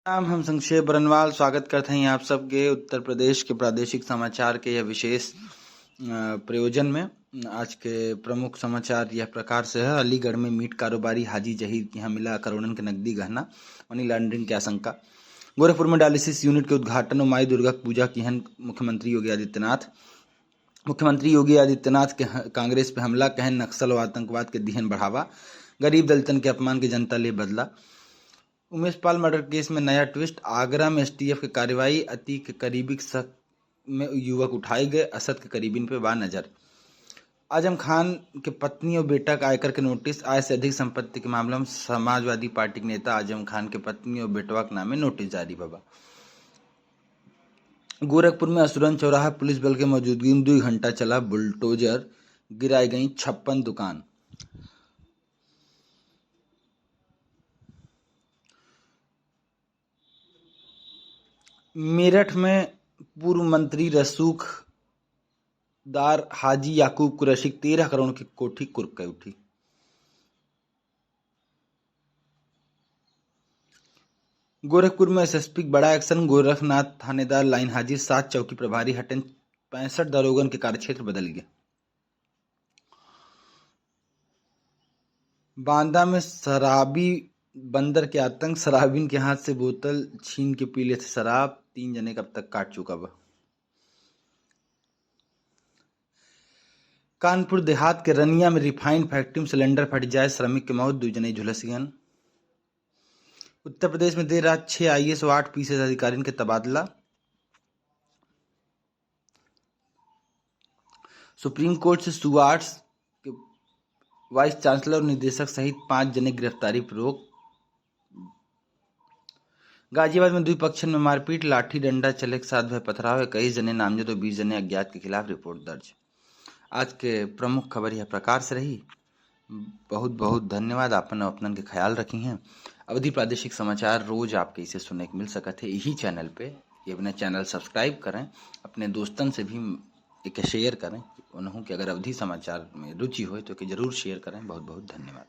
नाम हम संक्षेप बरनवाल स्वागत करते हैं आप सबके उत्तर प्रदेश के प्रादेशिक समाचार के यह विशेष प्रयोजन में। आज के प्रमुख समाचार यह प्रकार से है। अलीगढ़ में मीट कारोबारी हाजी जहीर के यहाँ मिला करोड़ों के नकदी गहना, मनी लॉन्ड्रिंग की आशंका। गोरखपुर में डायलिसिस यूनिट के उद्घाटन और माई दुर्गा पूजा की हन मुख्यमंत्री योगी आदित्यनाथ। मुख्यमंत्री योगी आदित्यनाथ के कांग्रेस पर हमला, कहन नक्सल और आतंकवाद के दिहन बढ़ावा। गरीब दलितन के अपमान की जनता ले बदला। उमेश पाल मर्डर केस में नया ट्विस्ट, आगरा में एसटीएफ की कार्रवाई। अति के करीबी शक में युवक उठाए गए, असद के करीबीन पे बा नजर। आजम खान के पत्नी और बेटा का आयकर के नोटिस, आय से अधिक संपत्ति के मामले में समाजवादी पार्टी के नेता आजम खान के पत्नी और बेटवा के नामे नोटिस जारी बाबा। गोरखपुर में असुरन चौराहा पुलिस बल के मौजूदगी में 2 घंटा चला बुलडोजर, गिराई गई 56 दुकान। मेरठ में पूर्व मंत्री रसूख दार हाजी याकूब कुरैशी 13 करोड़ की कोठी कुर्क उठी। गोरखपुर में एसएसपी बड़ा एक्शन, गोरखनाथ थानेदार लाइन हाजिर, 7 चौकी प्रभारी हटन, 65 दरोगन के कार्यक्षेत्र बदल गया। बांदा में शराबी बंदर के आतंक, शराबीन के हाथ से बोतल छीन के पी लेते शराब, 3 जने का अब तक काट चुका बा। कानपुर देहात के रनिया में रिफाइंड फैक्ट्री में सिलेंडर फट जाए, श्रमिक की मौत, 2 जने झुलस गए। उत्तर प्रदेश में देर रात 6 आईएएस और 8 पीसीएस अधिकारियों के तबादला। सुप्रीम कोर्ट से सुआर्ट्स के वाइस चांसलर और निदेशक सहित 5 जने गिरफ्तारी पर रोक। गाजियाबाद में द्विपक्षीय में मारपीट, लाठी डंडा चले के साथ भय पथराव, 21 जने नामजद और 20 जने अज्ञात के खिलाफ रिपोर्ट दर्ज। आज के प्रमुख खबर यह प्रकार से रही। बहुत बहुत धन्यवाद। आपन अपनन के ख्याल रखी हैं। अवधि प्रादेशिक समाचार रोज आपके इसे सुनने को मिल सकते यही चैनल पे। ये अपना चैनल सब्सक्राइब करें, अपने दोस्तन से भी एक शेयर करें। उन्होंने कि अगर अवधि समाचार में रुचि हो तो कि जरूर शेयर करें। बहुत बहुत धन्यवाद।